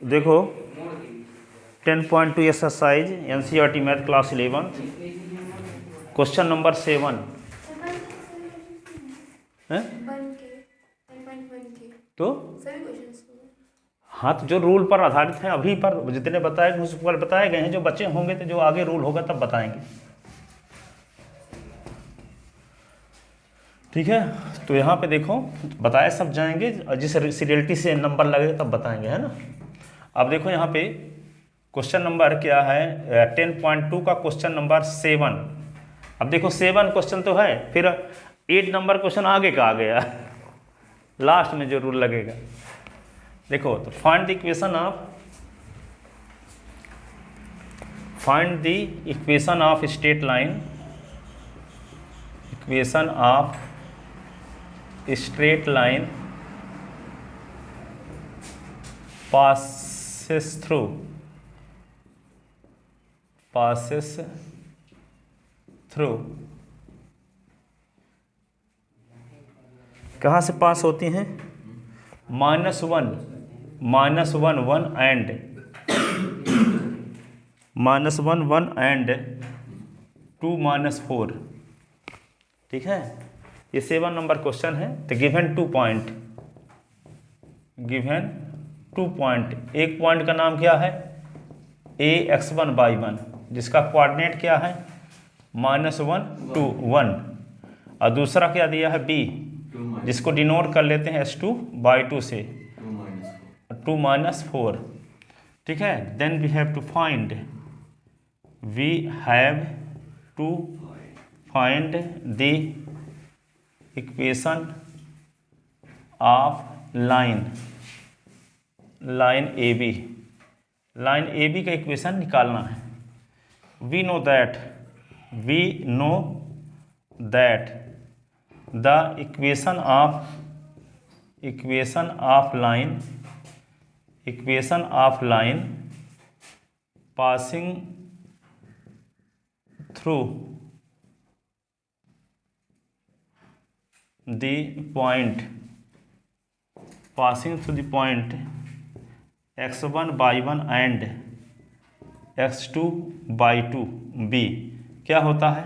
देखो 10.2 exercise NCERT math class 11 question number 7 है तो हाँ, तो जो रूल पर आधारित हैं अभी पर जितने बताए उस पर बताए गए हैं, जो बच्चे होंगे तो जो आगे रूल होगा तब बताएंगे। ठीक है, तो यहाँ पे देखो बताए सब जाएंगे, जिस सीरियलिटी से नंबर लगेगा तब बताएंगे, है ना। अब देखो यहाँ पे क्वेश्चन नंबर क्या है, 10.2 का क्वेश्चन नंबर 7। अब देखो 7 क्वेश्चन तो है, फिर 8 नंबर क्वेश्चन आगे का आ गया लास्ट में जो रूल लगेगा। देखो तो find the equation of straight line, equation of straight line passes through कहाँ से पास होती हैं, -1 1 एंड -1 1 एंड 2 -4। ठीक है, ये 7 नंबर क्वेश्चन है। तो गिवन 2 पॉइंट, एक पॉइंट का नाम क्या है, AX1Y1, जिसका कोऑर्डिनेट क्या है -1 2 1, और दूसरा क्या दिया है B, जिसको डिनोट कर लेते हैं S2/2 से 2 -4। ठीक है, then we have to find the equation of line AB का इक्वेशन निकालना है। We know that the equation of line passing through the point X1/1 and X2/2 B क्या होता है,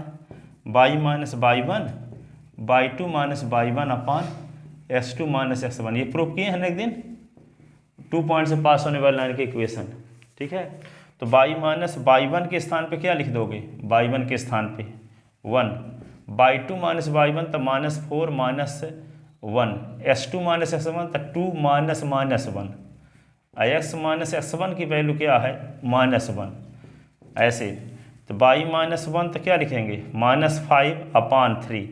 y-y1/2 अपॉन S2 -x1। ये प्रूव किए हैं ना एक दिन, 2 पॉइंट से पास होने वाली लाइन की इक्वेशन। ठीक है, तो y-y1 के स्थान पे क्या लिख दोगे, y1 के स्थान पे 1, y2 -y1 तो -4 -1, S2 -x1 तो 2 -1, x -x1 की वैल्यू क्या है -1। ऐसे तो y-1 तो क्या लिखेंगे -5/3,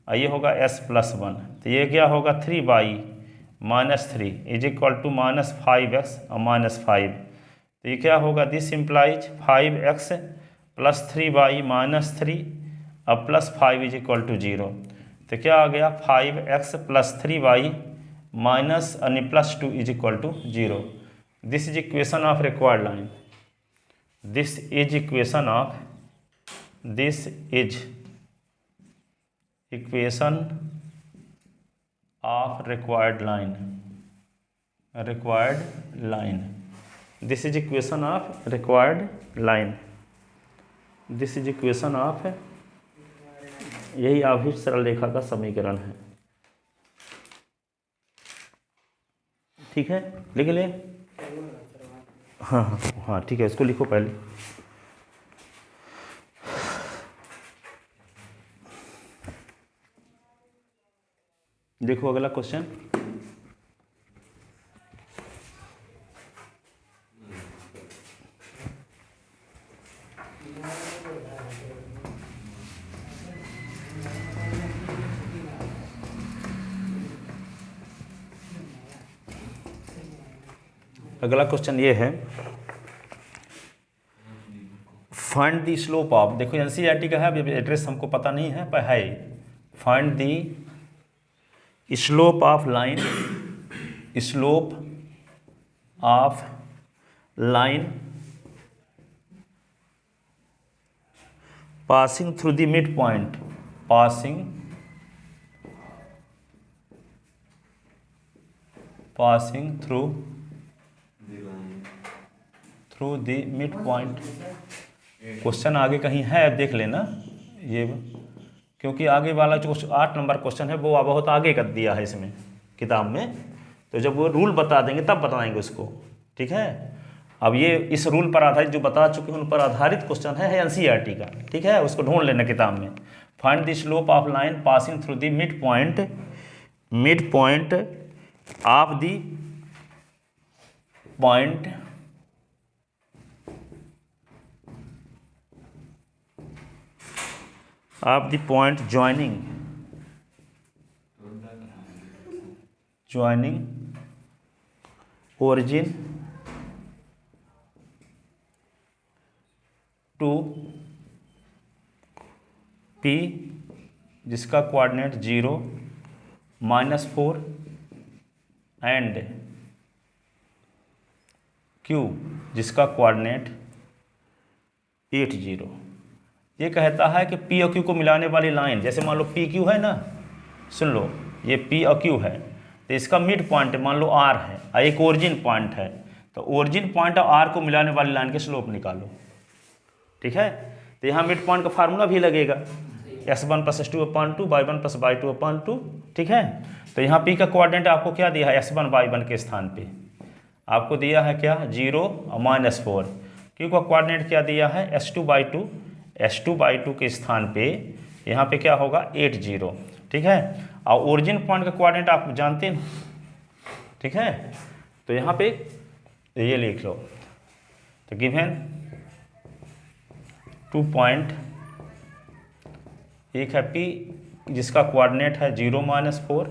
ये होगा s+1, तो ये क्या होगा 3y -3 is equal to -5x और -5। तो ये क्या होगा, दिस इम्प्लाइज 5x + 3y -3 और +5 इज इक्वल टू 0। तो क्या आ गया 5x + 3y -2 is equal to 0। This is equation of required line. This is equation of required line. This is equation of required line. This is equation of, यही आभीष्ट सरल रेखा का समीकरण है। ठीक है, लिख ले। हाँ ठीक है, इसको लिखो पहले। देखो अगला क्वेश्चन, अगला क्वेश्चन ये है, फाइंड द स्लोप ऑफ, देखो एनसीईआरटी का है, अभी एड्रेस हमको पता नहीं है पर है, find the slope of line passing through the mid point, passing through through the mid point. Question आगे कहीं है, अब देख लेना ये, क्योंकि आगे वाला जो 8 नंबर क्वेश्चन है वो बहुत आगे कर दिया है इसमें किताब में, तो जब वो रूल बता देंगे तब बताएंगे उसको, ठीक है। अब ये इस रूल पर आधारित जो बता चुके हैं उन पर आधारित क्वेश्चन है एनसीईआरटी का, ठीक है, उसको ढूंढ लेना किताब में। Find the slope of line passing through the mid point of the point of the point joining origin to P जिसका कोऑर्डिनेट 0, -4 एंड Q जिसका कोऑर्डिनेट 8, 0। ये कहता है कि P और Q को मिलाने वाली लाइन, जैसे मान लो PQ है ना, सुन लो, ये P और Q है, तो इसका मिड पॉइंट मान लो R है और एक ओरिजिन पॉइंट है, तो ओरिजिन पॉइंट और R को मिलाने वाली लाइन के स्लोप निकालो, ठीक है। तो यहाँ मिड पॉइंट का फार्मूला भी लगेगा, S1 + S2/2 y1 + y2/2, ठीक है। तो यहाँ P का कोऑर्डिनेट आपको क्या दिया है, S1 y1 के स्थान पे आपको दिया है क्या, 0 और -4। Q का कोऑर्डिनेट क्या दिया है, S2/2 के स्थान पे यहाँ पे क्या होगा, 8, 0, ठीक है। और ओरिजिन पॉइंट का कोऑर्डिनेट आप जानते हैं, ठीक है। तो यहाँ पे ये लिख लो, तो गिवन 2 पॉइंट, एक है P जिसका कोऑर्डिनेट है 0, -4,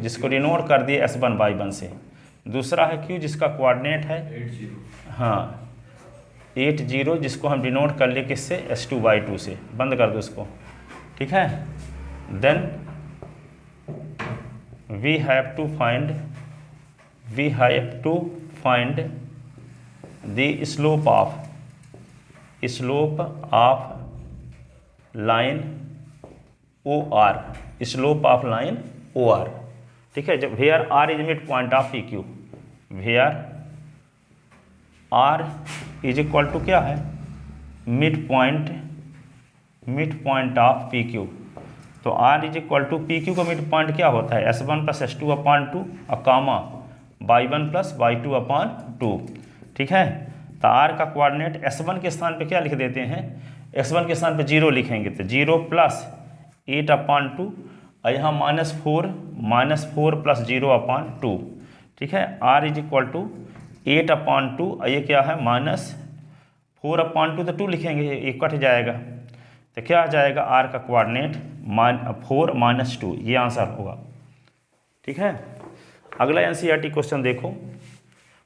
जिसको डिनोट कर दिए S1 y1 से, दूसरा है Q जिसका कोऑर्डिनेट है 8, 0, जिसको हम डिनोट कर लिए किससे, S2/2 से, बंद कर दो उसको, ठीक है। Then we have to find the slope of line OR, slope of line OR, ठीक है। जब where R is mid point of PQ, where R is equal to क्या है, मिड पॉइंट ऑफ PQ। तो R is equal to PQ का mid point क्या होता है, S1 + S2/2 और कामा y1 + y2/2, ठीक है। तो R का कोऑर्डिनेट S1 के स्थान पे क्या लिख देते हैं, S1 के स्थान पे 0 लिखेंगे, तो 0 + 8/2 और यहाँ -4 + 0/2, ठीक है। R इज इक्वल टू 8/2 और ये क्या है, -4/2, तो 2 लिखेंगे, ये कट जाएगा, तो क्या आ जाएगा, R का कोऑर्डिनेट 4 - 2, ये आंसर होगा, ठीक है। अगला एनसीईआरटी क्वेश्चन देखो,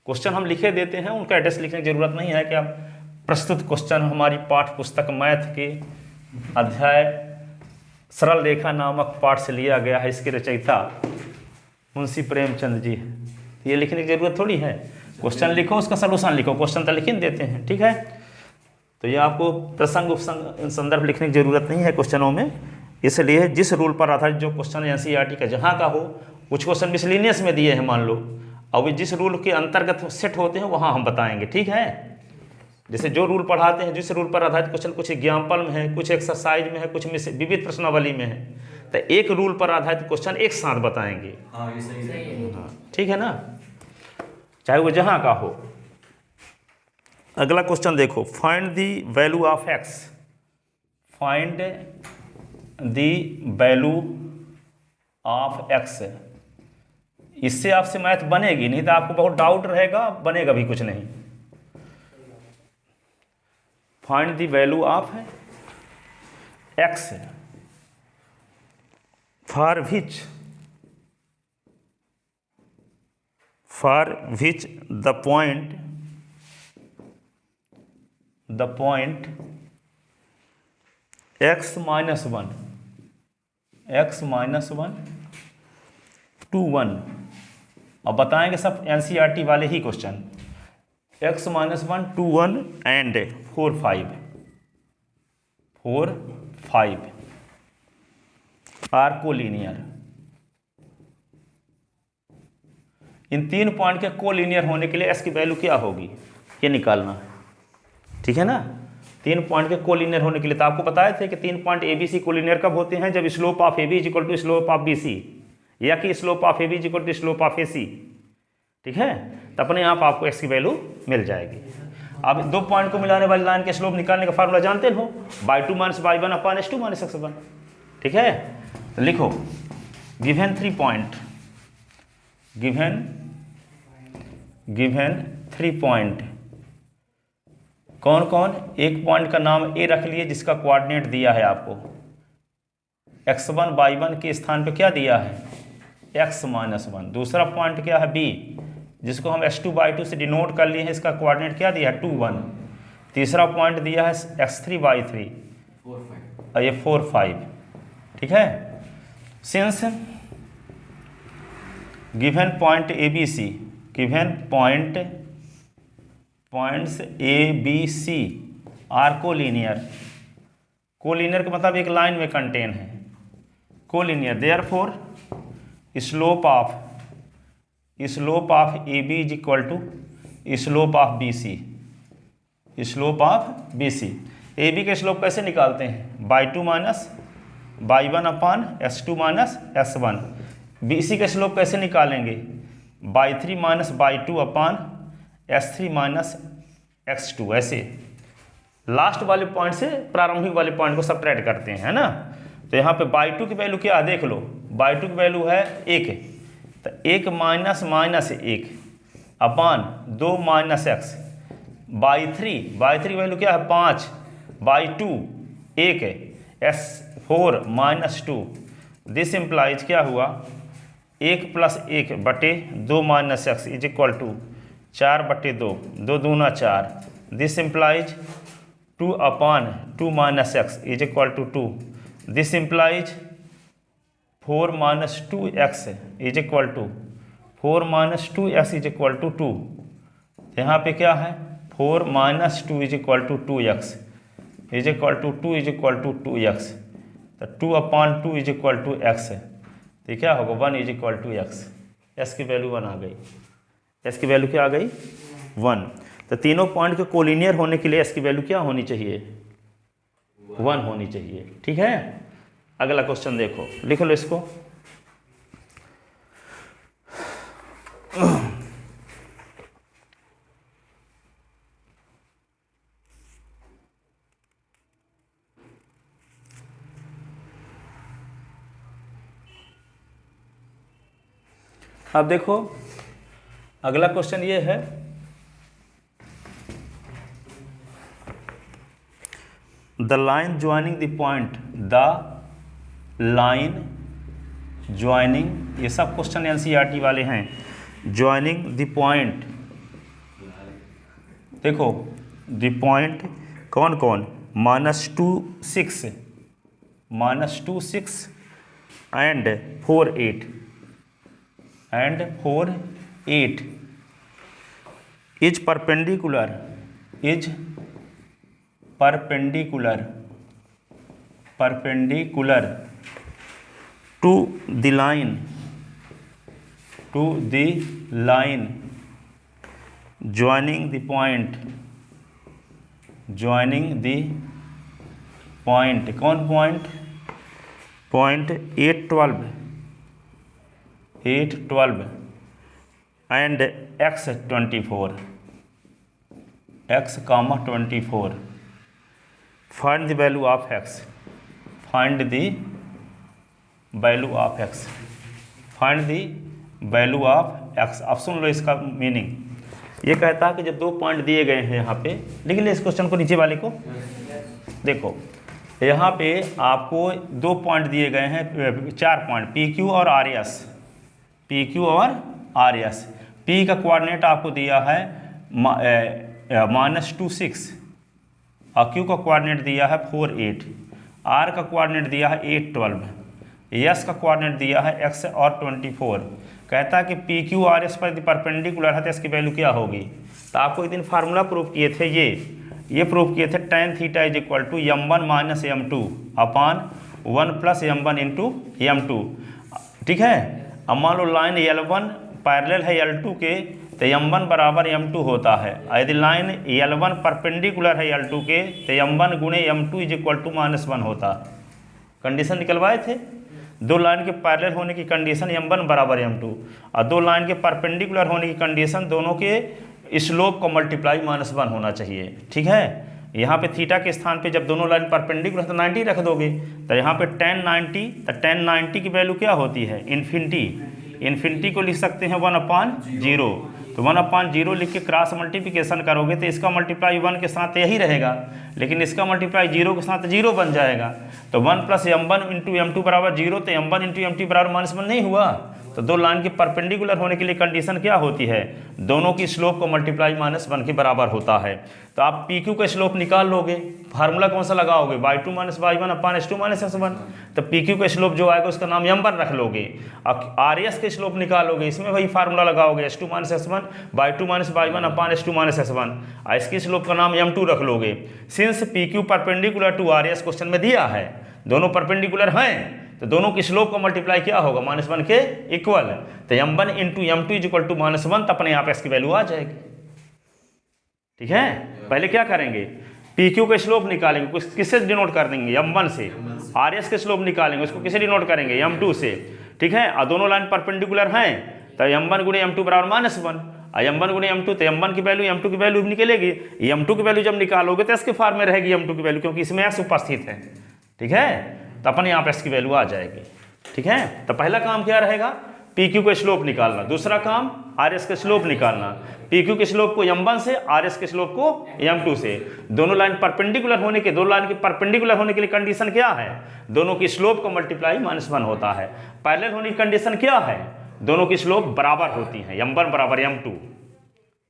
क्वेश्चन हम लिखे देते हैं, उनका एड्रेस लिखने की जरूरत नहीं है कि आप प्रस्तुत क्वेश्चन हमारी पाठ्य पुस्तक मैथ के अध्याय सरल रेखा नामक पाठ से लिया गया है, इसके रचयिता मुंशी प्रेमचंद जी, ये लिखने की जरूरत थोड़ी है। क्वेश्चन लिखो, उसका सलूशन लिखो, क्वेश्चन तो लिख देते हैं, ठीक है। तो ये आपको प्रसंग संदर्भ लिखने की जरूरत नहीं है क्वेश्चनों में, इसलिए जिस रूल पर आधारित जो क्वेश्चन एनसीईआरटी का जहाँ का हो, कुछ क्वेश्चन मिसलिनियस में दिए हैं मान लो, और वे जिस रूल के अंतर्गत सेट होते हैं वहाँ हम बताएंगे, ठीक है। जैसे जो रूल पढ़ाते हैं, जिस रूल पर आधारित क्वेश्चन कुछ एग्जाम्पल में है, कुछ एक्सरसाइज में है, कुछ विविध प्रश्नावली में है, तो एक रूल पर आधारित क्वेश्चन एक साथ बताएंगे, हाँ, ये सही है। हाँ, ठीक है ना, चाहे वो जहाँ का हो। अगला क्वेश्चन देखो, find the value of x, find the value of x। इससे आपसे मैथ बनेगी नहीं, तो आपको बहुत डाउट रहेगा, बनेगा भी कुछ नहीं। Find the value of x for which the point x - 1 to 1। अब बताएंगे सब एनसीईआरटी वाले ही question, x - 1 to 1 and 4, 5 are collinear. इन 3 पॉइंट के कोलिनियर होने के लिए x की वैल्यू क्या होगी, ये निकालना है। ठीक है ना। 3 पॉइंट के कोलिनियर होने के लिए तो आपको बताए थे कि 3 point A B C collinear कब होते हैं, जब slope of A B is equal to slope of B C, या कि slope of A B is equal to slope of A C. ठीक है, तो अपने आप आपको एक्स की वैल्यू मिल जाएगी। अब 2 पॉइंट को मिलाने वाली लाइन के स्लोप निकालने का फार्मूला जानते हो, y2 minus y1 upon s2 minus x1। ठीक है, तो लिखो गिवन 3 पॉइंट, गिवन 3 पॉइंट कौन कौन। एक पॉइंट का नाम ए रख लिए जिसका कोऑर्डिनेट दिया है आपको, x1 y1 के स्थान पे क्या दिया है, x माइनस 1। दूसरा पॉइंट क्या है b, जिसको हम s2 y2 से डिनोट कर लिए हैं, इसका कोऑर्डिनेट क्या दिया है 2 1। तीसरा पॉइंट दिया है x3 y3 और ये 4 5। ठीक है, since given point A B C, given points A B C are collinear, collinear का मतलब एक लाइन में कंटेन है, collinear, therefore slope of A B is equal to slope of B C, slope of B C. A B के slope कैसे निकालते हैं, y2 minus y1 upon s2 minus s1। B C के slope कैसे निकालेंगे, y3 minus y2 अपान s3 minus x2। ऐसे last वाले point से प्रारंभिक वाले पॉइंट को सब्ट्रैक्ट करते हैं, है ना। तो यहाँ पे y2 की वैल्यू क्या है, देख लो, y2 की वैल्यू है 1, तो 1 माइनस माइनस 1 अपान 2 माइनस x। y3 की वैल्यू क्या है 5, y2 1 s4 minus 2। This implies क्या हुआ, 1 प्लस 1 बटे 2 minus x is equal to 4 बटे 2, 2 दूना 4। This implies 2 upon 2 minus x is equal to 2। This implies 4 minus 2x is equal to 4 minus 2x is equal to 2। यहाँ पे क्या है 4 minus 2 is equal to 2x is equal to 2 is equal to 2x। तो 2 upon 2 is equal to x है, तो क्या होगा 1 is equal to x। s की वैल्यू 1 आ गई, s की वैल्यू क्या आ गई 1। तो तीनों पॉइंट के कोलिनियर होने के लिए s की वैल्यू क्या होनी चाहिए, 1 होनी चाहिए। ठीक है, अगला क्वेश्चन देखो, लिख लो इसको। अब देखो अगला क्वेश्चन ये है, the line joining the point, the line joining, ये सब क्वेश्चन एनसीईआरटी वाले हैं। ज्वाइनिंग द पॉइंट, देखो द पॉइंट कौन कौन, -2 6 and 4 8 is perpendicular to the line joining the point कौन point, point 8 12 and x 24, x, 24। Find the value of x, find the value of x, find the value of x। अब सुन लो इसका meaning, ये कहता है कि जब 2 पॉइंट दिए गए हैं, यहाँ पे लिख ले इस क्वेश्चन को, नीचे वाले को देखो, यहाँ पे आपको 2 पॉइंट दिए गए हैं, 4 पॉइंट PQ और RS, PQ और RS। P का कोऑर्डिनेट आपको दिया है -2 6 और Q का कोऑर्डिनेट दिया है 4 8, R का कोऑर्डिनेट दिया है 8 12, S का कोऑर्डिनेट दिया है x और 24। कहता है कि PQ RS पर परपेंडिकुलर है तो इसकी वैल्यू क्या होगी। तो आपको एक दिन फार्मूला प्रूव किए थे, ये प्रूव किए थे, tan theta is equal to m1 minus m2 upon 1 plus m1 into m2। ठीक है, अब मान लो लाइन L1 पैरेलल है L2 के, तो m1 बराबर m2 होता है। यदि लाइन L1 परपेंडिकुलर है L2 के तो m1 गुणे m2 इज इक्वल टू -1 होता। कंडीशन निकलवाए थे, दो लाइन के पैरेलल होने की कंडीशन m1 बराबर m2 और दो लाइन के परपेंडिकुलर होने की कंडीशन दोनों के स्लोप को मल्टीप्लाई -1 होना चाहिए। ठीक है, यहाँ पे थीटा के स्थान पे जब दोनों लाइन परपेंडिकुलर तो 90 रख दोगे, तो यहाँ पे tan 90, तो tan 90 की वैल्यू क्या होती है? इन्फिनिटी। इन्फिनिटी को लिख सकते हैं 1/0, तो 1/0 लिख के क्रॉस मल्टीप्लिकेशन करोगे तो इसका मल्टीप्लाई 1 के साथ यही रहेगा, लेकिन इसका मल्टीप्लाई 0 के साथ 0 बन जाएगा। तो 1 + m1 × m2 बराबर 0, तो m1 × m2 बराबर -1 नहीं हुआ। तो दो लाइन के परपेंडिकुलर होने के लिए कंडीशन क्या होती है? दोनों की स्लोप को मल्टीप्लाई -1 के बराबर होता है। तो आप पी क्यू का स्लोप निकाल लोगे, फार्मूला कौन सा लगाओगे? y2 - y1 / s2 - s1। तो पी क्यू का स्लोप जो आएगा उसका नाम m1 रख लोगे। अब आर एस के स्लोप निकालोगे, इसमें वही फार्मूला लगाओगे s2 - s1 y2 - y1 / s2 - s1। इसकी स्लोप का नाम m2 रख लोगे। Since P Q perpendicular to R S question में दिया है, दोनों परपेंडिकुलर हैं, तो दोनों की स्लोप का मल्टीप्लाई क्या होगा? -1 के इक्वल। तो m1 × m2 is equal to -1, तो अपने आप s की वैल्यू आ जाएगी। ठीक है, पहले क्या करेंगे? PQ का स्लोप निकालेंगे, किससे डिनोट कर देंगे? m1 से। RS के स्लोप निकालेंगे, उसको किससे डिनोट करेंगे? m2 से। ठीक है, और दोनों लाइन परपेंडिकुलर हैं, तो m1 × m2 बराबर -1, और m1 × m2, तो m1 की वैल्यू m2 की वैल्यू निकलेगी। m2 की वैल्यू जब निकालोगे तो इसके फॉर्म में रहेगी m2 की वैल्यू, क्योंकि इसमें s उपस्थित है। ठीक है, तो अपने यहाँ पे s की वैल्यू आ जाएगी। ठीक है, तो पहला काम क्या रहेगा? PQ का स्लोप निकालना। दूसरा काम RS का स्लोप निकालना। PQ के स्लोप को m1 से, RS के स्लोप को m2 से। दोनों लाइन परपेंडिकुलर होने के, दो लाइन के परपेंडिकुलर होने के लिए कंडीशन क्या है? दोनों की स्लोप को मल्टीप्लाई -1 होता है। पैरेलल होने की कंडीशन क्या है? दोनों की स्लोप बराबर होती है, m1 बराबर m2।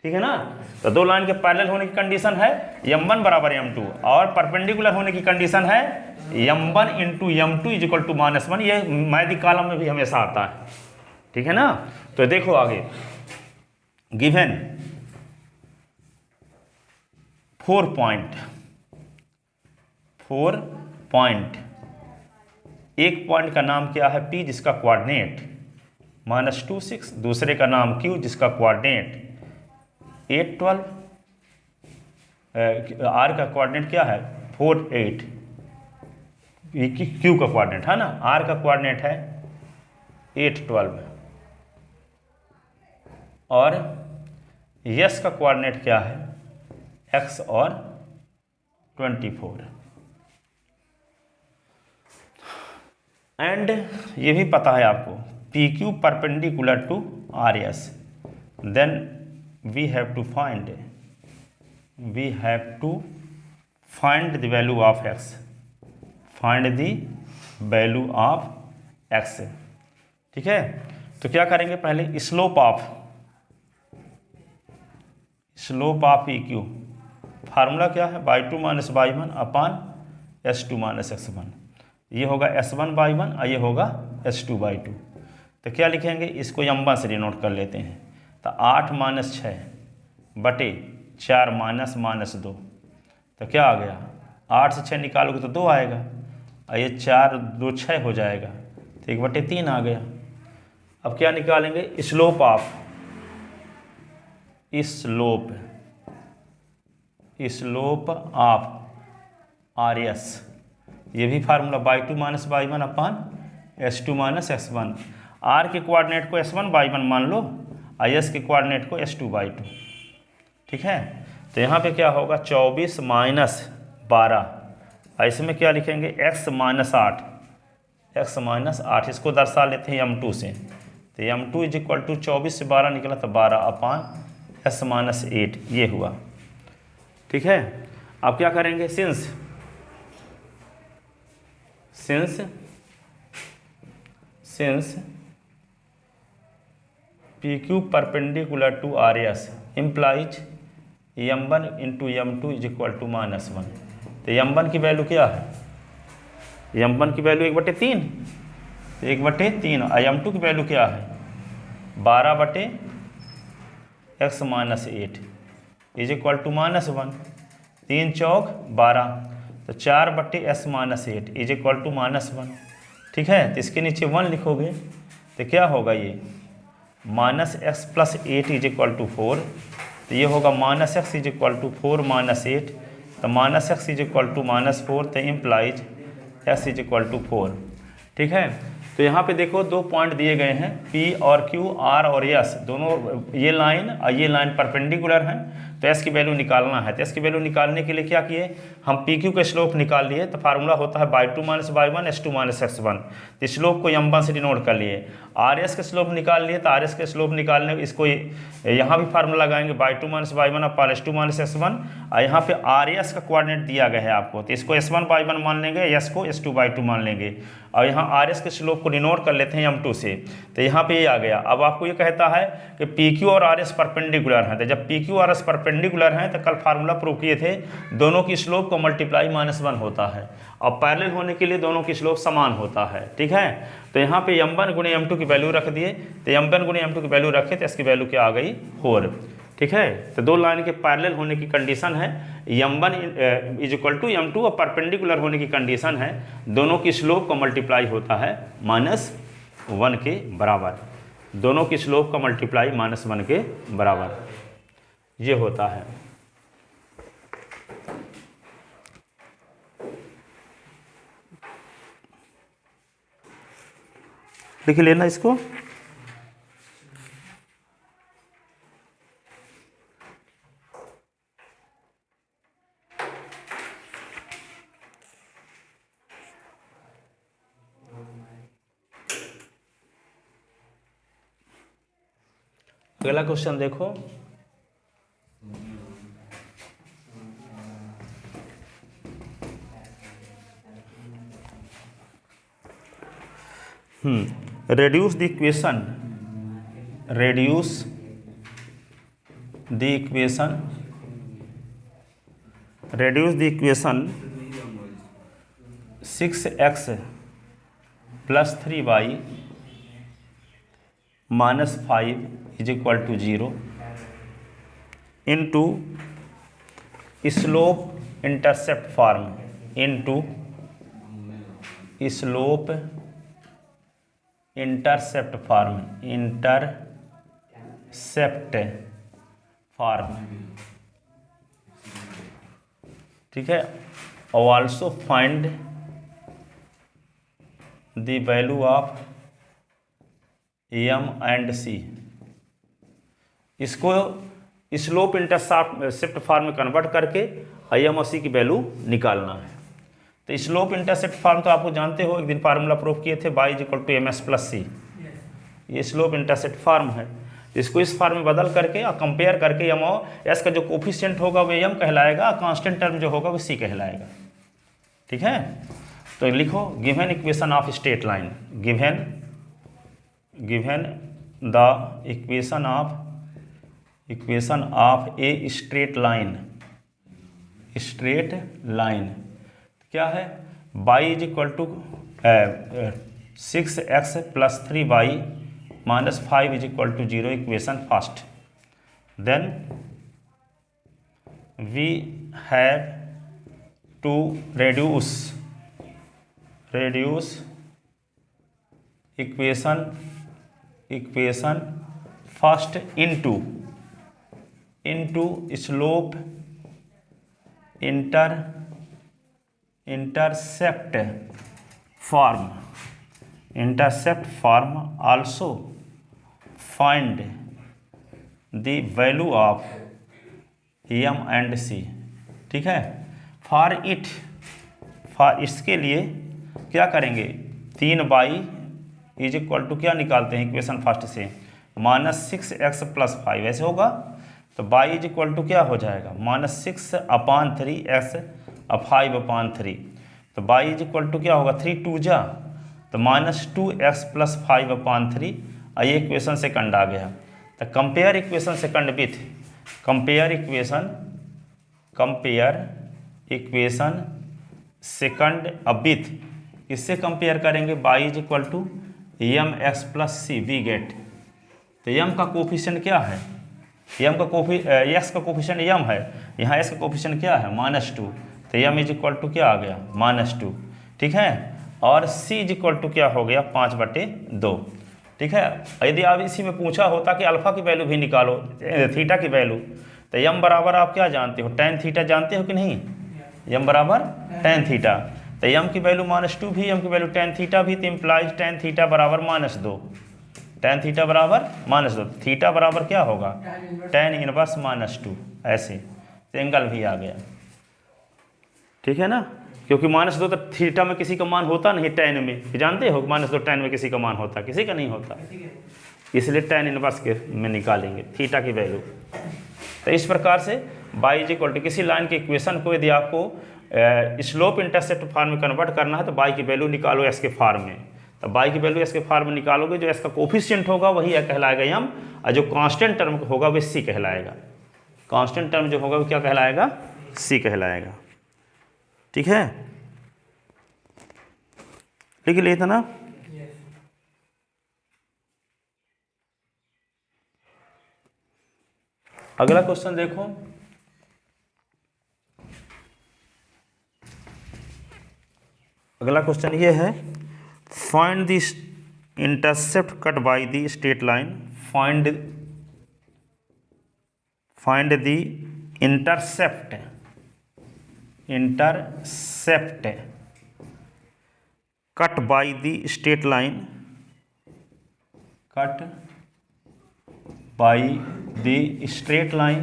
ठीक है ना, तो दो लाइन के पैरेलल होने की कंडीशन है m1 बराबर m2, और परपेंडिकुलर होने की कंडीशन है m1 × m2 is equal to -1। ये मैथ कॉलम में भी हमेशा आता है। ठीक है ना, तो देखो आगे, गिवन 4 पॉइंट, एक पॉइंट का नाम क्या है? P, जिसका कोऑर्डिनेट -2 6, दूसरे का नाम Q, जिसका कोऑर्डिनेट 8 12, R का कोऑर्डिनेट क्या है? 4 8। Q का कोऑर्डिनेट है ना, R का कोऑर्डिनेट है 8 12, और S का कोऑर्डिनेट क्या है? X और 24। एंड ये भी पता है आपको, PQ perpendicular to RS, then we have to find the value of x, find the value of x। ठीक है, तो क्या करेंगे? पहले स्लोप ऑफ PQ, फार्मूला क्या है? y2 - y1 / s2 - s1। ये होगा s1/1 और ये होगा s2/2। तो क्या लिखेंगे? इसको m1 से डिनोट कर लेते हैं, तो 8 - 6 बटे 4 - -2, तो क्या आ गया? 8 से 6 निकालोगे तो 2 आएगा, और ये 4 2 6 हो जाएगा, तो 1/3 आ गया। अब क्या निकालेंगे? स्लोप ऑफ RS, ये भी formula y2 - y1 / s2 - s1। R के कोऑर्डिनेट को s1/1 मान लो, और S के कोऑर्डिनेट को s2/2। ठीक है, तो यहाँ पे क्या होगा? 24 - 12, इसमें क्या लिखेंगे? x - 8, इसको दर्शा लेते हैं m2 से, तो m2 इज इक्वल टू 24 से 12 निकला तो 12/s - 8, ये हुआ। ठीक है, अब क्या करेंगे? Since PQ perpendicular to RS implies m1 × m2 is equal to -1। तो m1 की वैल्यू क्या है? m1 की वैल्यू 1/3, तो 1/3, और m2 की वैल्यू क्या है? 12/x - 8 is equal to -1। 3 चौक 12, तो 4/s - 8 इज इक्वल टू -1। ठीक है, तो इसके नीचे 1 लिखोगे तो क्या होगा? ये minus X plus 8 is equal to 4, तो ये होगा minus X is equal to 4 minus 8, तो minus X is equal to minus 4, तो implies X is equal to 4। ठीक है, तो यहाँ पे देखो दो पॉइंट दिए गए हैं P और Q, R और S, दोनों ये लाइन और ये लाइन परपेंडिकुलर हैं, तो S की वैल्यू निकालना है। तो S की वैल्यू निकालने के लिए क्या किए हम, PQ का स्लोप निकाल लिए, तो फार्मूला होता है y2 minus y1 S2 minus x1, तो स्लोप को m1 से डिनोट कर लिए। RS का स्लोप निकाल लिए, तो RS का स्लोप निकालने इसको यहाँ भी फार्मूला लगाएंगे y2 minus y1 upon S2 minus s1, और यहाँ पे RS का कोऑर्डिनेट दिया गया है आपको, तो इसको S1 y1 मान लेंगे, S को S2 y2 मान लेंगे, और यहाँ RS के स्लोप को डिनोट कर लेते हैं m2 से, तो यहाँ पे ये आ गया। अब आपको ये कहता है कि PQ और RS परपेंडिकुलर हैं, तो जब PQ और RS परपेंडिकुलर हैं तो कल फार्मूला प्रूव किए थे, दोनों की स्लोप को मल्टीप्लाई -1 होता है, और पैरेलल होने के लिए दोनों की स्लोप समान होता है। ठीक है, तो यहाँ पे m1 गुणे m2 की वैल्यू रख दिए, तो m1 गुणे m2 की वैल्यू रखे तो इसकी वैल्यू क्या आ गई 4। ठीक है, तो दो लाइन के पैरेलल होने की कंडीशन है m1 is equal to m2, और परपेंडिकुलर होने की कंडीशन है दोनों की स्लोप का मल्टीप्लाई होता है -1 के बराबर, दोनों की स्लोप का मल्टीप्लाई -1 के बराबर ये होता है। लिख लेना इसको। अगला क्वेश्चन देखो, reduce the equation 6x plus 3y minus 5 is equal to 0 into slope intercept form, into slope intercept form, ठीक है, और also find the value of m and c। इसको स्लोप इंटरसेप्ट फॉर्म में कन्वर्ट करके m और c की value निकालना है। तो स्लोप इंटरसेप्ट फॉर्म तो आपको जानते हो, एक दिन फार्मूला प्रूव किए थे, y equal to ms plus c, ये स्लोप इंटरसेप्ट फॉर्म है। इसको इस फॉर्म में बदल करके और कंपेयर करके m और s का जो कोफिशिएंट होगा वो m कहलाएगा, और कांस्टेंट टर्म जो होगा वो c कहलाएगा। ठीक है, तो लिखो given equation of straight line, given the equation of a straight line, क्या है, y is equal to 6x plus 3y minus 5 is equal to 0, equation first. Then we have to reduce equation first into slope intercept form, also find the value of m and c। ठीक है, for इसके लिए क्या करेंगे, 3y is equal to क्या निकालते हैं equation first से, -6x प्लस 5 ऐसे होगा, तो y इज इक्वल टू क्या हो जाएगा, -6/3x और 5/3, तो y इज इक्वल टू क्या होगा, 3 2 जा, तो -2x प्लस 5/3, और ये इक्वेशन सेकंड आ गया। तो compare equation second with compare equation second with, इससे कंपेयर करेंगे y is equal to mx plus C, we get, तो m का कोफिशिएंट क्या है, m का x का कोफिशिएंट m है, यहाँ s का कोफिशिएंट क्या है -2, तो m इज इक्वल टू क्या आ गया -2। ठीक है, और c इज इक्वल टू क्या हो गया 5/2। ठीक है। यदि आप इसी में पूछा होता कि अल्फा की वैल्यू भी निकालो, थीटा की वैल्यू, तो यम बराबर आप क्या जानते हो, टैन थीटा जानते हो कि नहीं, यम बराबर टैन थीटा। तो यम की वैल्यू -2 भी, यम की वैल्यू टैन थीटा भी, तो इम्प्लाइज टैन थीटा बराबर -2, टैन थीटा बराबर -2, थीटा बराबर क्या होगा, टैन इनवर्स -2, ऐसे तो एंगल भी आ गया, ठीक है ना। क्योंकि -2 तो थीटा में किसी का मान होता नहीं, टैन में जानते हो -2 टैन में किसी का मान होता, किसी का नहीं होता, इसलिए टैन इनवर्स के में निकालेंगे थीटा की वैल्यू। तो इस प्रकार से y इज इक्वल टू किसी लाइन के इक्वेशन को यदि आपको स्लोप इंटरसेप्ट फॉर्म में कन्वर्ट करना है तो y की वैल्यू निकालो s के फॉर्म में। तो y की वैल्यू s के फॉर्म में निकालोगे, जो s का कोफिशिएंट होगा वही कहलाएगा यम, और जो कांस्टेंट टर्म होगा वह c कहलाएगा। कांस्टेंट टर्म जो होगा वो क्या कहलाएगा, c कहलाएगा, ठीक है। लिख लिया था ना। अगला क्वेश्चन देखो, अगला क्वेश्चन ये है, find the intercept cut by the straight line, find the intercept cut by the straight line, cut by the straight line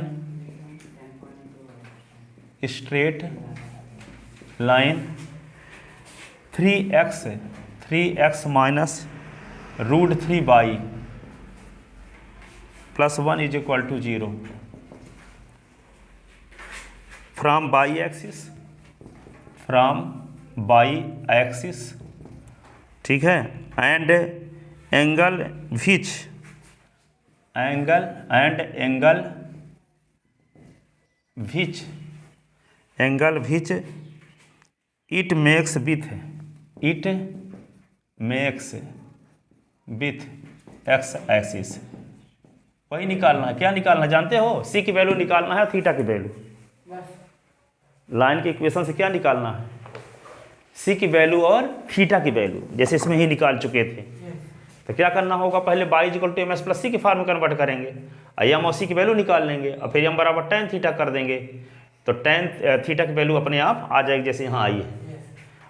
3x minus √3y +1 is equal to 0 from y axis, ठीक है, and angle which it makes with x axis. वही निकालना है, क्या निकालना है जानते हो, c की वैल्यू निकालना है, थीटा की वैल्यू, लाइन के इक्वेशन से क्या निकालना है, c की वैल्यू और थीटा की वैल्यू, जैसे इसमें ही निकाल चुके थे। तो क्या करना होगा, पहले y equal to ms plus c के फॉर्म में कन्वर्ट करेंगे, यम और c की वैल्यू निकाल लेंगे, और फिर यम बराबर टैन थीटा कर देंगे, तो टैन थीटा की वैल्यू अपने आप आ जाएगी, जैसे यहाँ आई है।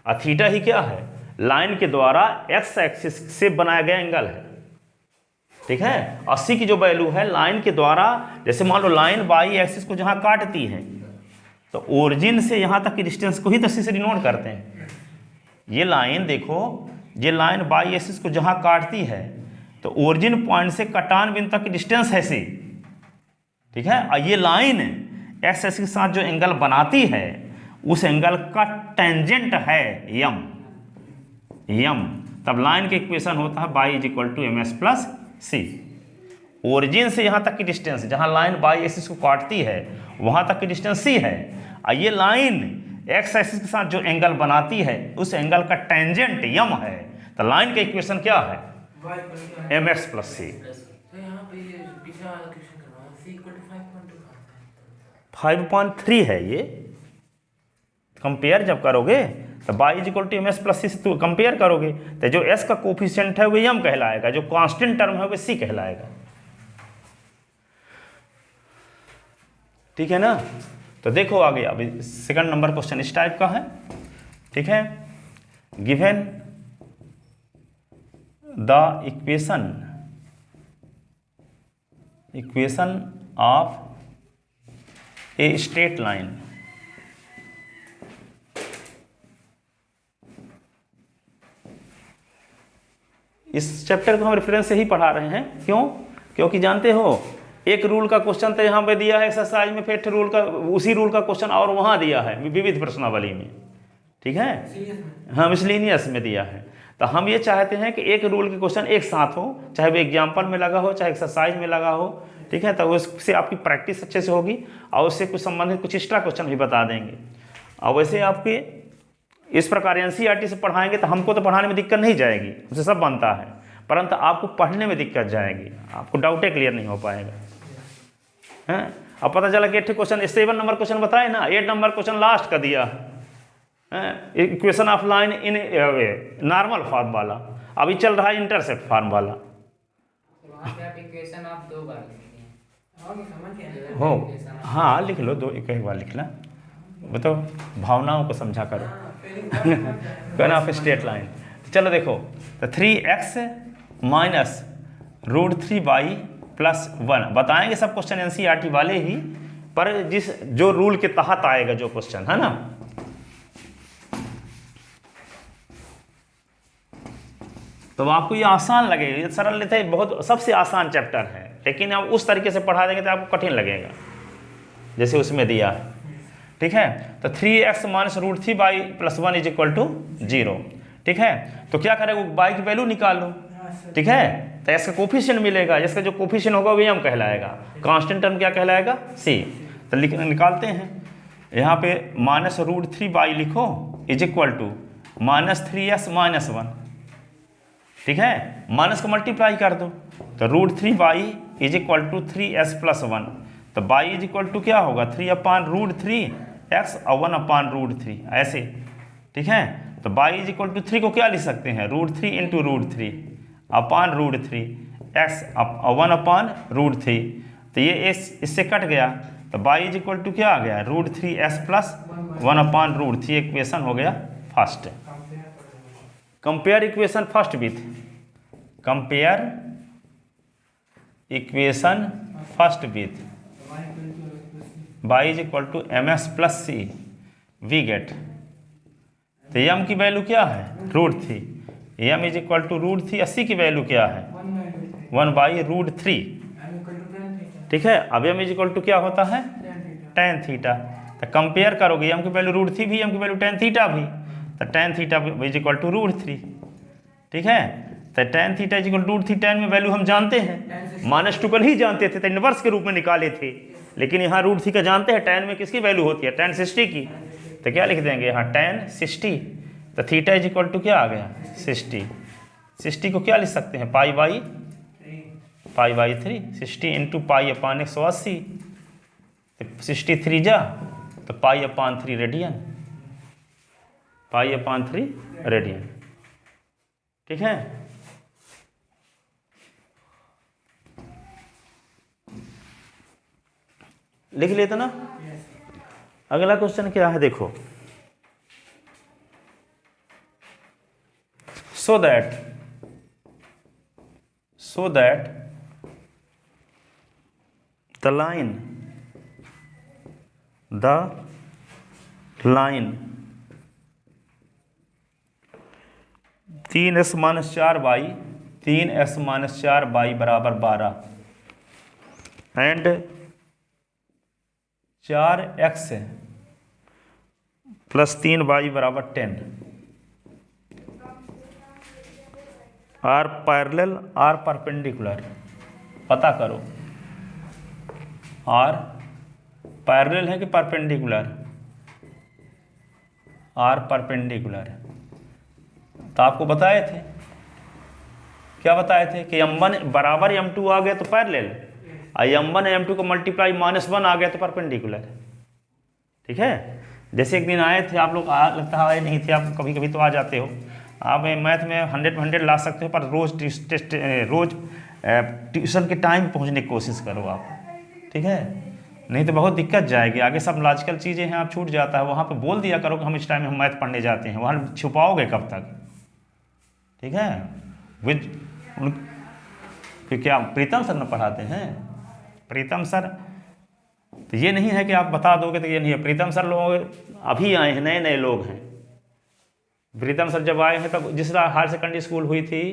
और थीटा ही क्या है, लाइन के द्वारा x एक्सिस से बनाया गया एंगल है, ठीक है। और c की जो वैल्यू है लाइन के द्वारा, जैसे मान लो लाइन y एक्सिस को जहाँ काटती है, तो ओरिजिन से यहाँ तक की डिस्टेंस को ही तो c से डिनोट करते हैं। ये लाइन देखो, ये लाइन y एक्सिस को जहाँ काटती है, तो ओरिजिन पॉइंट से कटान बिंदु तक की डिस्टेंस है c, ठीक है। और ये लाइन x एक्सिस के साथ जो एंगल बनाती है, उस एंगल का टेंजेंट है यम। तब लाइन के इक्वेशन होता है y is equal to ms plus c। Origin से यहाँ तक की डिस्टेंस, जहाँ लाइन y एक्सिस को काटती है वहाँ तक की डिस्टेंस c है, और ये लाइन x एक्सिस के साथ जो एंगल बनाती है, उस एंगल का टेंजेंट यम है। तो लाइन का इक्वेशन क्या है, mx प्लस c। 5.3 है ये, कंपेयर जब करोगे तो y is equal to ms plus c से कंपेयर करोगे, तो जो s का कोफिशिएंट है वो यम कहलाएगा, जो कांस्टेंट टर्म है वो c कहलाएगा, ठीक है ना। तो देखो आगे, अभी सेकंड नंबर क्वेश्चन इस टाइप का है, ठीक है। Given the equation of a straight line, इस चैप्टर को हम रेफरेंस से ही पढ़ा रहे हैं, क्यों, क्योंकि जानते हो एक रूल का क्वेश्चन तो यहाँ पे दिया है एक्सरसाइज में, फिर रूल का, उसी रूल का क्वेश्चन और वहाँ दिया है विविध प्रश्नावली में, ठीक है, हाँ मिसलेनियस में दिया है। तो हम ये चाहते हैं कि एक रूल के क्वेश्चन एक साथ हो, चाहे वो एग्जाम्पल में लगा हो, चाहे एक्सरसाइज में लगा हो, ठीक है। तो उससे आपकी प्रैक्टिस अच्छे से होगी, और उससे कुछ संबंधित कुछ एक्स्ट्रा क्वेश्चन भी बता देंगे। और वैसे आपके इस प्रकार एनसीईआरटी से पढ़ाएंगे तो हमको तो पढ़ाने में दिक्कत नहीं जाएगी, उससे सब बनता है, परंतु आपको पढ़ने में दिक्कत जाएगी, आपको डाउटे क्लियर नहीं हो पाएगा, हैं। अब पता चला कि 8 क्वेश्चन 7 नंबर क्वेश्चन बताए ना, 8 नंबर क्वेश्चन लास्ट का दिया है, equation of line in normal form वाला, अभी चल रहा है इंटरसेप्ट फॉर्म वाला, वहाँ पे आप इक्वेशन आप 2 बार लिखते हैं और समझ गए हो हाँ लिख लो, दो एक बार लिखना, बताओ भावनाओं को समझा करो। कहना आप स्ट्रेट लाइन। तो चलो देखो, तो 3x माइनस √3y प्लस 1 बताएंगे सब क्वेश्चन एनसीईआरटी वाले ही, पर जिस जो रूल के तहत आएगा जो क्वेश्चन है ना। तो आपको ये आसान लगेगा, ये सरल लेते हैं, बहुत सबसे आसान चैप्टर है, लेकिन आप उस तरीके से पढ़ा देंगे तो आपको कठिन लगेगा जैसे उसमें दिया है। ठीक है, तो 3x minus √3y plus 1 is equal to 0। ठीक है, तो क्या करेगा, y की वैल्यू निकाल लो। ठीक है, तो इसका कोफिशिएंट मिलेगा, इसका जो कोफिशिएंट होगा वही हम कहलाएगा, कांस्टेंट टर्म क्या कहलाएगा, c। तो निकालते हैं, यहाँ पे माइनस √3y लिखो is equal to minus 3x minus 1। ठीक है, माइनस को मल्टीप्लाई कर दो, तो √3y is equal to 3s plus 1। तो y इज इक्वल टू क्या होगा, 3/√3x और 1/√3 ऐसे। ठीक है, तो y इज इक्वल टू 3 को क्या लिख सकते हैं, √3 इंटू √3 अपान √3 x 1/√3। तो ये इससे कट गया, तो y इज इक्वल टू क्या आ गया, √3s प्लस 1/√3। इक्वेशन हो गया first. Compare equation first with, compare equation first with y is equal to ms plus c, we get. तो m की वैल्यू क्या है, √3, m is equal to √3, c की वैल्यू क्या है 1/√3। ठीक है, अब m इज इक्वल टू क्या होता है, tan थीटा। तो कंपेयर करोगे, m की वैल्यू √3 भी, m की वैल्यू tan थीटा भी, तो tan theta is equal to √3। ठीक है, तो tan theta is equal to √3, tan में वैल्यू हम जानते हैं, -2 कल ही जानते थे, तो इनवर्स के रूप में निकाले थे, लेकिन यहाँ √3 का जानते हैं, tan में किसकी वैल्यू होती है, tan 60 की। तो क्या लिख देंगे यहाँ tan 60, तो थीटा इज इक्वल टू क्या आ गया 60। 60 को क्या लिख सकते हैं, π/3, 60 इंटू π/180, 63 जा तो π/3 रेडियन, π/3 रेडियन। ठीक है, लिख लेते ना। अगला क्वेश्चन क्या है देखो, so that the line 3s minus 4y, 3s minus 4y बराबर 12 एंड 4x प्लस 3y बराबर 10 आर पैरेलल आर परपेंडिकुलर। पता करो आर पैरेलल है कि परपेंडिकुलर, आर परपेंडिकुलर। तो आपको बताए थे, क्या बताए थे कि m1 बराबर m2 आ गया तो पैरेलल, और m1 m2 को मल्टीप्लाई -1 आ गया तो परपेंडिकुलर। ठीक है, जैसे एक दिन आए थे आप लोग, लगता है आए नहीं थे आप, कभी कभी तो आ जाते हो आप, मैथ में 100 ला सकते हो, पर रोज़ ट्यूशन के टाइम पहुंचने की कोशिश करो आप। ठीक है, नहीं तो बहुत दिक्कत जाएगी आगे, सब लॉजिकल चीज़ें हैं, आप छूट जाता है। वहाँ पे बोल दिया करो कि हम इस टाइम में हम मैथ पढ़ने जाते हैं, वहाँ छुपाओगे कब तक। ठीक है, फिर क्या प्रीतम सर न पढ़ाते हैं, प्रीतम सर, तो ये नहीं है कि आप बता दोगे तो ये नहीं है। प्रीतम सर लोग अभी आए हैं, नए नए लोग हैं। प्रीतम सर जब आए हैं तब जिस हायर सेकेंडरी स्कूल हुई थी,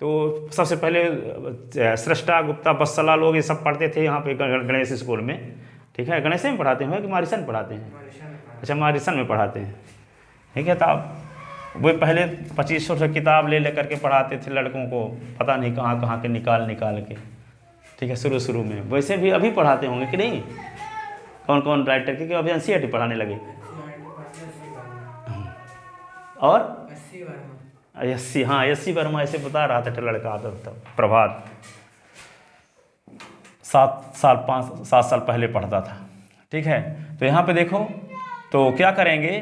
तो सबसे पहले सृष्टा गुप्ता बत्सला लोग ये सब पढ़ते थे यहाँ पे गणेश स्कूल में। ठीक है, गणेश में पढ़ाते हैं कि मारिसन पढ़ाते हैं, अच्छा मारिसन में पढ़ाते हैं। ठीक है, तो आप वो पहले 2500 से किताब ले करके पढ़ाते थे लड़कों को, पता नहीं कहाँ कहाँ के निकाल के। ठीक है, शुरू में वैसे भी अभी पढ़ाते होंगे कि नहीं, कौन कौन राइटर की, अभी एनसीईआरटी पढ़ाने लगे। और एससी, हाँ एससी वर्मा ऐसे बता रहा था लड़का आता था, प्रभात 7 साल पहले पढ़ता था। ठीक है, तो यहाँ पे देखो, तो क्या करेंगे,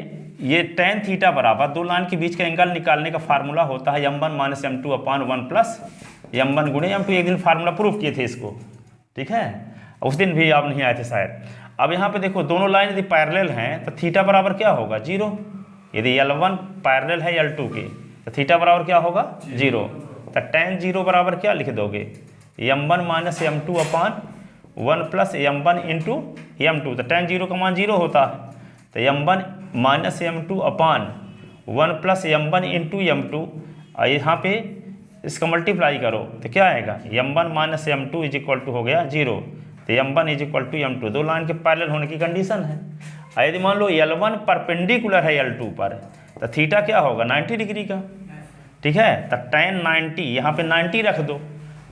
ये tan थीटा बराबर 2 लाइन के बीच का एंगल निकालने का फार्मूला होता है m1 - m2/1 प्लस m1 गुणे m2, एक दिन फार्मूला प्रूफ किए थे इसको, ठीक है, उस दिन भी आप नहीं आए थे शायद। अब यहाँ पे देखो दोनों लाइन यदि पैरेलल हैं तो थीटा बराबर क्या होगा 0। यदि L1 पैरेलल है L2 के तो थीटा बराबर क्या होगा 0। तो tan 0 बराबर क्या लिख दोगे m1 minus m2 upon 1 plus m1 into m2। तो tan 0 का मान 0 होता है, तो m1 minus m2 upon 1 plus m1 into m2, और यहाँ पे इसका मल्टीप्लाई करो तो क्या आएगा m1 minus m2 is equal to हो गया 0। तो m1 is equal to m2, दो लाइन के पैरेलल होने की कंडीशन है। यदि मान लो L1 परपेंडिकुलर है L2 पर तो थीटा क्या होगा 90 डिग्री का, ठीक है। तो tan 90 यहाँ पे 90 रख दो,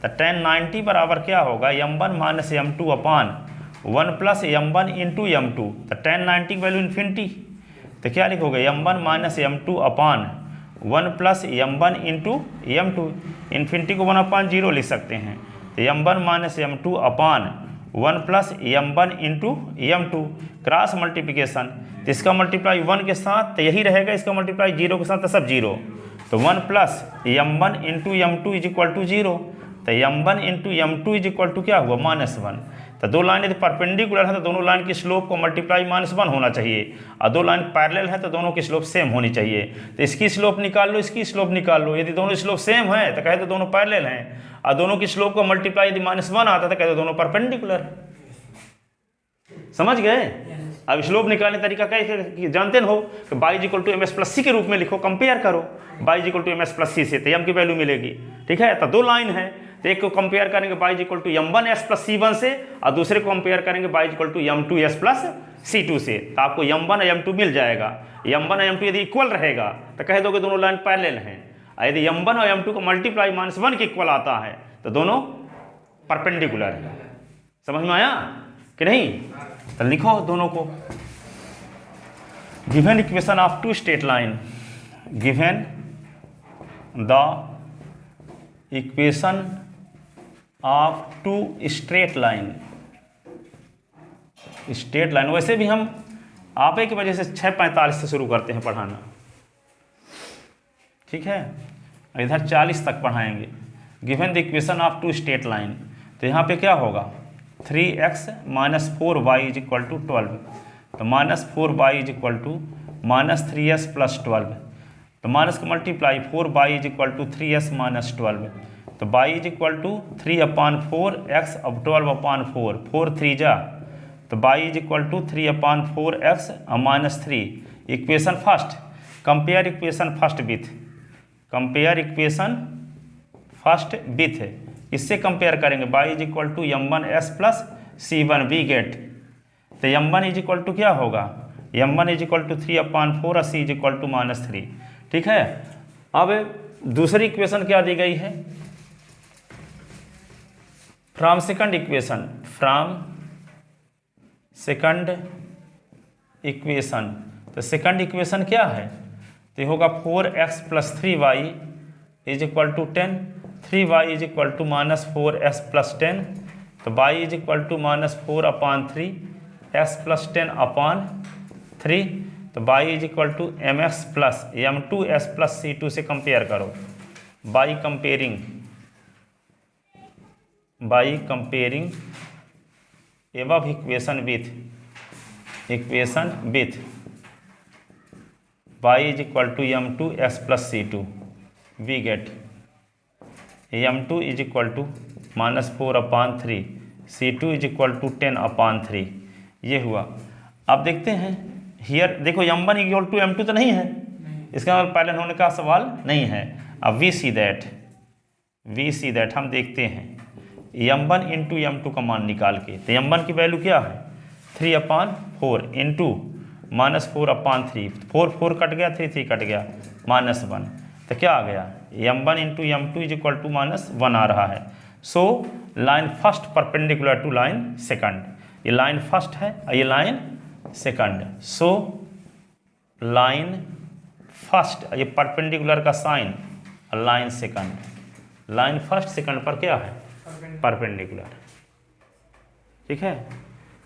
तो tan 90 बराबर क्या होगा m1 minus m2 upon 1 plus m1 into m2। तो tan 90 की वैल्यू इन्फिनिटी, तो क्या लिखोगे m1 minus m2 upon 1 plus m1 into m2। Infinity को 1 अपान 0 लिख सकते हैं, तो m1 minus m2 upon 1 plus m1 into m2, cross multiplication, तो इसका मल्टीप्लाई 1 के साथ तो यही रहेगा, इसका मल्टीप्लाई 0 के साथ तो सब 0। तो 1 plus m1 into m2 is equal to 0। तो m1 into m2 is equal to क्या हुआ -1। तो दो लाइन यदि परपेंडिकुलर है तो दोनों लाइन की स्लोप को मल्टीप्लाई -1 होना चाहिए, और दो लाइन पैरेलल है तो दोनों की स्लोप सेम होनी चाहिए। तो इसकी स्लोप निकाल लो, इसकी स्लोप निकाल लो, यदि दोनों स्लोप सेम है तो कहे तो दोनों पैरेलल हैं, और दोनों की स्लोप का मल्टीप्लाई यदि -1 आता तो कहे तो दोनों परपेंडिकुलर। समझ गए? अब स्लोप निकालने तरीका क्या जानते हो कि y equal to ms plus C के रूप में लिखो, कंपेयर करो y equal to ms plus C से, तो m की वैल्यू मिलेगी, ठीक है। तो दो लाइन है तो एक को कंपेयर करेंगे y equal to m1s plus c1 से, और दूसरे को कंपेयर करेंगे y equal to m2s plus c2 से, तो आपको m1 और m2 मिल जाएगा। m1 और m2 यदि इक्वल रहेगा तो कह दोगे दोनों लाइन पैरेलल हैं, और यदि m1 और m2 को मल्टीप्लाई -1 के इक्वल आता है तो दोनों परपेंडिकुलर है। समझ में आया कि नहीं? तो लिखो दोनों को। Given equation of two straight line, given the equation of two straight line, straight line वैसे भी हम आप की वजह से 6:45 से शुरू करते हैं पढ़ाना, ठीक है, इधर 40 तक पढ़ाएंगे। Given the equation of two straight line, तो यहाँ पे क्या होगा 3x minus 4y is equal to 12, तो -4y is equal to -3s plus 12, तो माइनस का multiply 4y is equal to 3s minus 12, तो y is equal to 3/4 x अब 12/4, 4 3 जा, तो y is equal to 3/4 x -3। Equation first, compare equation first with, compare equation first with, इससे compare करेंगे y is equal to m1s plus c1 we get, तो m1 is equal to क्या होगा m1 is equal to 3/4 और c is equal to -3, ठीक है। अब दूसरी इक्वेशन क्या दी गई है, from second equation, from second equation, तो सेकंड इक्वेशन क्या है, तो ये होगा 4x plus 3y is equal to 10, 3y is equal to -4s plus 10, तो y is equal to -4/3 s plus 10 upon 3, तो y is equal to ms plus m2s plus c2 से compare करो, by comparing above equation with y is equal to m2s plus c2 we gate m2 is equal to -4/3, c2 is equal to 10/3, ये हुआ। अब देखते हैं here, देखो m1 equal to m2 तो नहीं है, इसका मतलब पैरेलल होने का सवाल नहीं है। अब वी सी दैट हम देखते हैं m1 इंटू m2 का मान निकाल के, तो m1 की वैल्यू क्या है 3/4 इंटू -4/3, 4 कट गया, 3 कट गया, -1, तो क्या आ गया m1 into m2 is equal to -1 आ रहा है। So line first perpendicular to line second, ये लाइन फर्स्ट है और ये line second, so line first ये परपेंडिकुलर का sign, line second, line first second पर क्या है परपेंडिकुलर, ठीक है।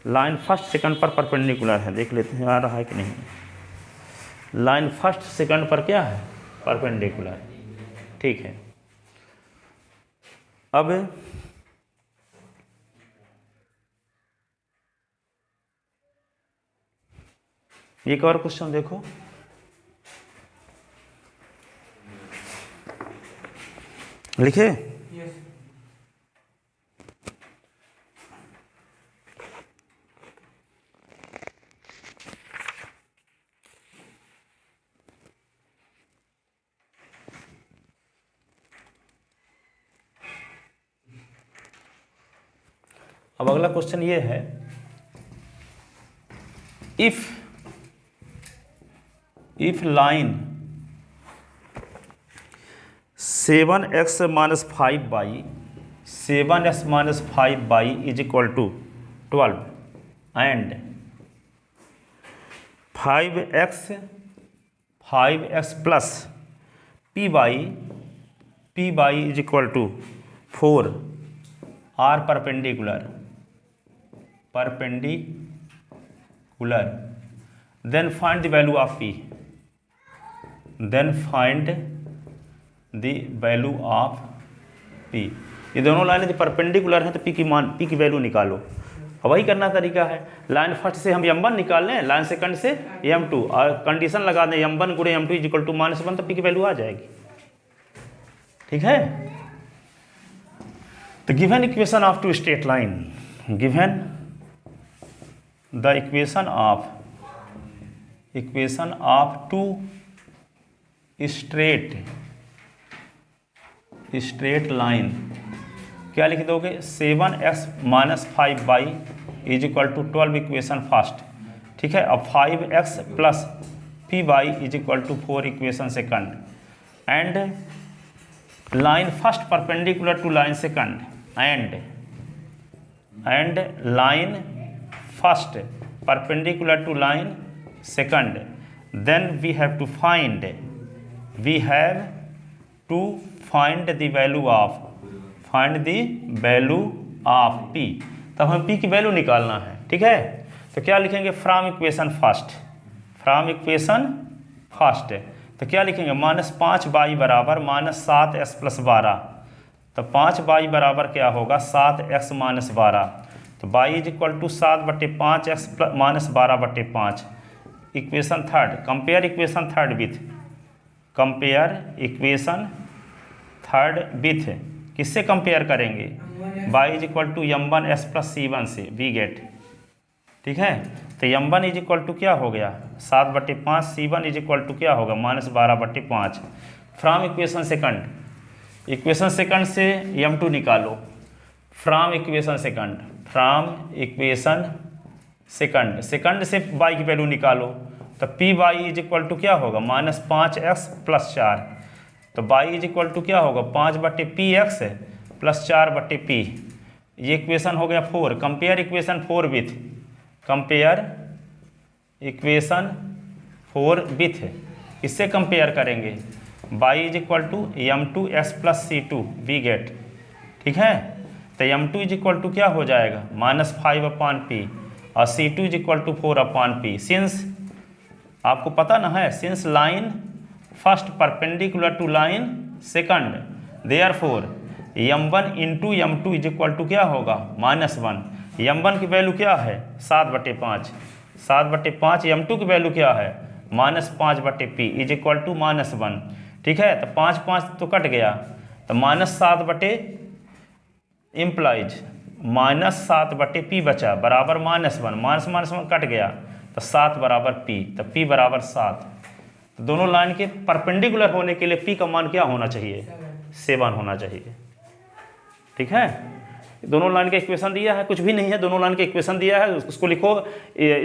लाइन फर्स्ट सेकंड पर परपेंडिकुलर है, देख लेते हैं आ रहा है कि नहीं। लाइन फर्स्ट सेकंड पर क्या है परपेंडिकुलर, ठीक है। अब एक और क्वेश्चन देखो, लिखे। यस। अब अगला क्वेश्चन ये है, if line 7x minus 5y is equal to 12 and 5x plus py is equal to 4 are perpendicular, then find the value of p, ये दोनों लाइनें परपेंडिकुलर हैं तो p की वैल्यू निकालो। अब वही करना तरीका है, लाइन फर्स्ट से हम m1 निकाल लें, लाइन सेकंड से m2 और कंडीशन लगा दें m1 गुणे m2 इज इक्वल टू -1, तो p की वैल्यू आ जाएगी। ठीक है, तो given equation of two straight line, given the equation of two straight line, क्या लिख दोगे? 7x minus 5y is equal to 12 equation first. ठीक है, अब 5x plus py is equal to 4 equation second, and line first perpendicular to line second, and line first perpendicular to line second, then we have to find the value of p, तब हमें p की value निकालना है। ठीक है, तो क्या लिखेंगे? फ्रॉम इक्वेशन फर्स्ट, तो क्या लिखेंगे? -5y बराबर -7x प्लस 12, तो 5y बराबर क्या होगा? 7x माइनस 12, तो y is equal to 7/5x minus 12/5। Equation third, compare equation third with, किससे कंपेयर करेंगे? y is equal to m1s plus c1 से, वी गेट। ठीक है, तो m1 इज इक्वल टू क्या हो गया? 7/5, c1 इज इक्वल टू क्या होगा? -12/5। फ्रॉम इक्वेशन सेकंड से m2 निकालो, फ्रॉम इक्वेशन सेकंड से y की वैल्यू निकालो, तो P Y is equal to क्या होगा? -5x प्लस 4, तो y इज इक्वल टू क्या होगा? 5/px plus 4/p। ये इक्वेशन हो गया 4। कंपेयर इक्वेशन 4 विथ, इससे कंपेयर करेंगे y is equal to m2s plus c2, we get. ठीक है, तो m2 इज इक्वल टू क्या हो जाएगा? -5/p और c2 is equal to 4/p। Since आपको पता ना है, since line first perpendicular to line second, therefore m1 into m2 is equal to क्या होगा? -1। m1 की वैल्यू क्या है? 7/5, m2 की वैल्यू क्या है? -5/p is equal to -1। ठीक है, तो 5 तो कट गया, तो -7 इम्प्लाइज -7/p बचा बराबर -1 कट गया, तो 7 बराबर p, तो p बराबर 7। तो दोनों लाइन के परपेंडिकुलर होने के लिए p का मान क्या होना चाहिए? 7 होना चाहिए। ठीक है, दोनों लाइन का इक्वेशन दिया है, कुछ भी नहीं है, दोनों लाइन का इक्वेशन दिया है, उसको लिखो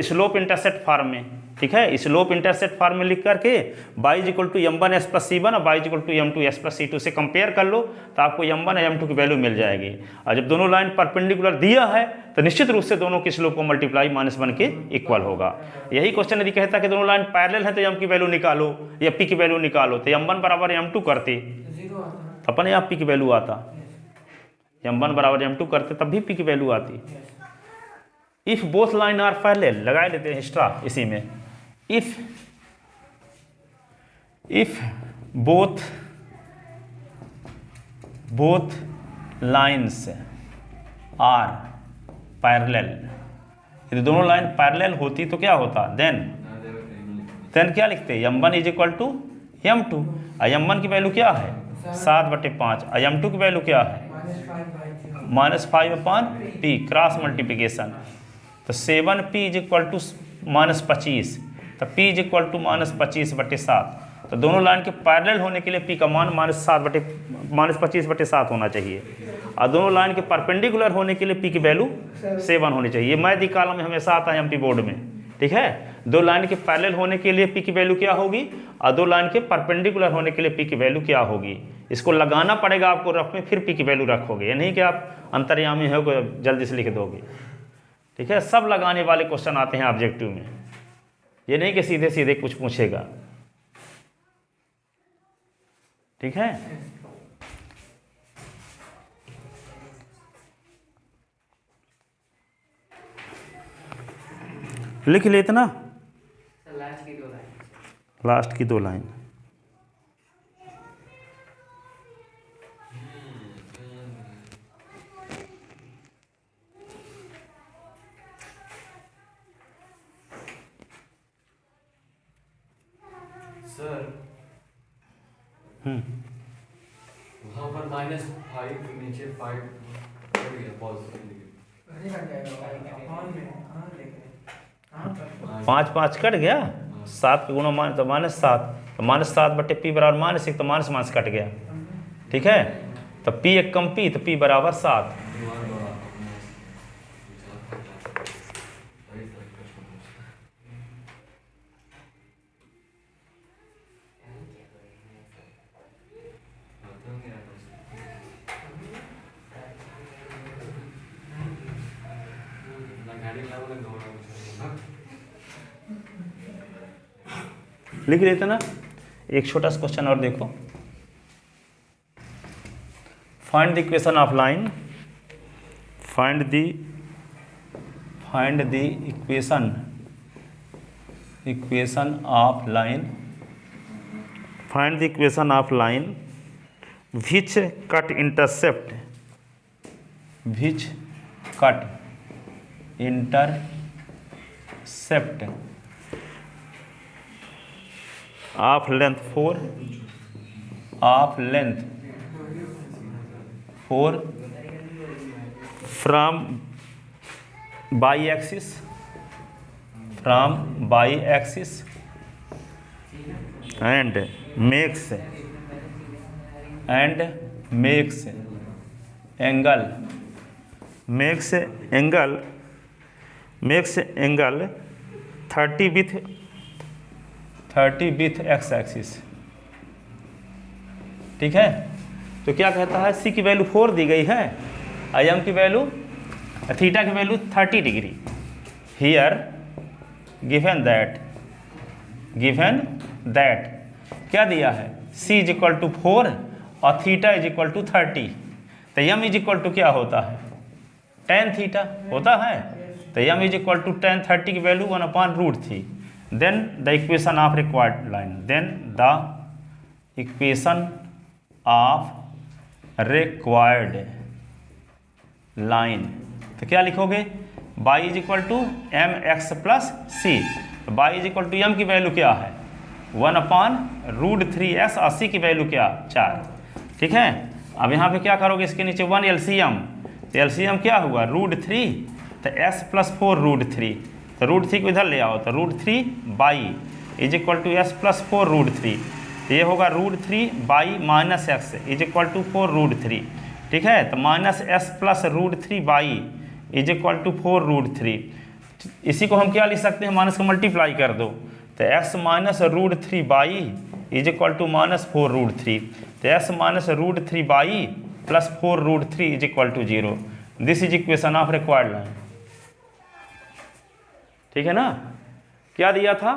स्लोप इंटरसेप्ट फॉर्म में। ठीक है, स्लोप इंटरसेप्ट फॉर्म में लिख करके y is equal to m1s plus c1 और y is equal to m2s plus c2 से कंपेयर कर लो, तो आपको m1 और m2 की वैल्यू मिल जाएगी। और जब दोनों लाइन परपेंडिकुलर दिया है तो निश्चित रूप से दोनों के स्लोप को मल्टीप्लाई -1 के इक्वल होगा। यही क्वेश्चन यदि कहता कि दोनों लाइन पैरेलल है तो m की वैल्यू निकालो या p की वैल्यू निकालो, तो m1 बराबर m2 करते, अपने आप p की वैल्यू आता, m1 बराबर m2 करते तब भी p की वैल्यू आती। If both line are parallel, लगा लेते हैं एक्स्ट्रा इसी में, if both lines are parallel, यदि दोनों लाइन पैरेलल होती तो क्या होता, देन क्या लिखते, m1 is equal to m2। m1 की वैल्यू क्या है 7/5, m2 की वैल्यू क्या है -5/p, क्रॉस मल्टीप्लिकेशन। तो 7p इज इक्वल टू -25, तो p इज इक्वल टू -25/7। तो दोनों लाइन के पैरेलल होने के लिए p का मान -25/7 होना चाहिए, और दोनों लाइन के परपेंडिकुलर होने के लिए p की वैल्यू 7 होनी चाहिए। मैथ की कॉलम में हमेशा आता है एमपी बोर्ड में, ठीक है। दो लाइन के पैरेलल होने के लिए p की वैल्यू क्या होगी, और दो लाइन के परपेंडिकुलर होने के लिए p की वैल्यू क्या होगी। इसको लगाना पड़ेगा आपको रफ में, फिर p की वैल्यू रखोगे, ये नहीं कि आप अंतर्यामी हो को जल्दी से लिख दोगे, ठीक है। सब लगाने वाले क्वेश्चन आते हैं ऑब्जेक्टिव में, ये नहीं कि सीधे सीधे कुछ पूछेगा, ठीक है। लिख लेते ना लास्ट की दो लाइन। सर वहाँ पर -5 नीचे 5 हो गया पॉजिटिव, 5 कट गया, 7 के गुणा मान तो -7, तो -7/p बराबर -1, तो माइनस कट गया, ठीक है। तो p एक कम p, तो p बराबर 7। लिख लेते ना। एक छोटा सा क्वेश्चन और देखो, find the equation of line, find the equation of line, find the equation of line which cut intercept of length 4 from y-axis and makes angle 30 with x-axis, ठीक है। तो क्या कहता है, c की वैल्यू 4 दी गई है, m की वैल्यू थीटा की value 30 degree. Here given that क्या दिया है, c इज इक्वल टू 4 और थीटा इज इक्वल टू 30, तो m इज इक्वल टू क्या होता है, tan थीटा होता है। तो m is equal to tan 30 की value 1/√3। Then the equation of required line, then the equation of required line, तो क्या लिखोगे, y is equal to mx plus c। y is equal to m की value क्या है 1/√3s और c की value क्या 4, ठीक है। अब यहाँ पे क्या करोगे, इसके नीचे 1 LCM, तो LCM क्या हुआ √3, तो s प्लस 4√3, तो √3 को इधर ले आओ, तो √3 y is equal to s plus 4√3, तो ये होगा √3 y - x is equal to 4√3, ठीक है। तो -s plus √3 y is equal to 4√3। इसी को हम क्या लिख सकते हैं, माइनस को मल्टीप्लाई कर दो, तो x - √3 y is equal to -4√3, तो s - √3 y plus 4√3 is equal to 0। This is equation of required line, ठीक है ना। क्या दिया था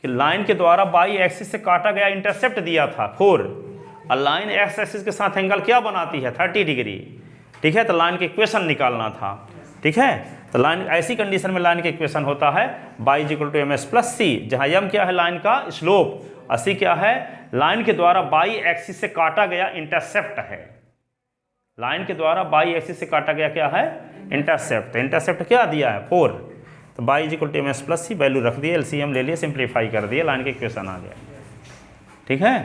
कि लाइन के द्वारा बाई एक्सिस से काटा गया इंटरसेप्ट दिया था 4, और लाइन एक्स एक्सिस के साथ एंगल क्या बनाती है 30 डिग्री, ठीक है। तो लाइन के इक्वेशन निकालना था, ठीक है। तो लाइन ऐसी कंडीशन में लाइन का इक्वेशन होता है y is equal to M S plus C, जहाँ m क्या है लाइन का स्लोप, और c क्या है लाइन के द्वारा बाई एक्सिस से काटा गया इंटरसेप्ट है, लाइन के द्वारा बाई एक्सिस से काटा गया क्या है, इंटरसेप्ट। तो इंटरसेप्ट क्या दिया है 4, तो Y is equal to M S plus C, value रख दिए, एलसीएम ले लिए, सिंप्लीफाई कर दिए, लाइन के इक्वेशन आ गया। ठीक है,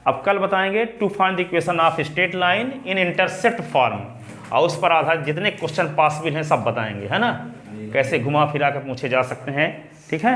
अब कल बताएंगे to find the equation of straight line in intercept form, और उस पर आधारित जितने क्वेश्चन पॉसिबल हैं सब बताएंगे, है ना, कैसे घुमा फिरा कर पूछे जा सकते हैं। ठीक है।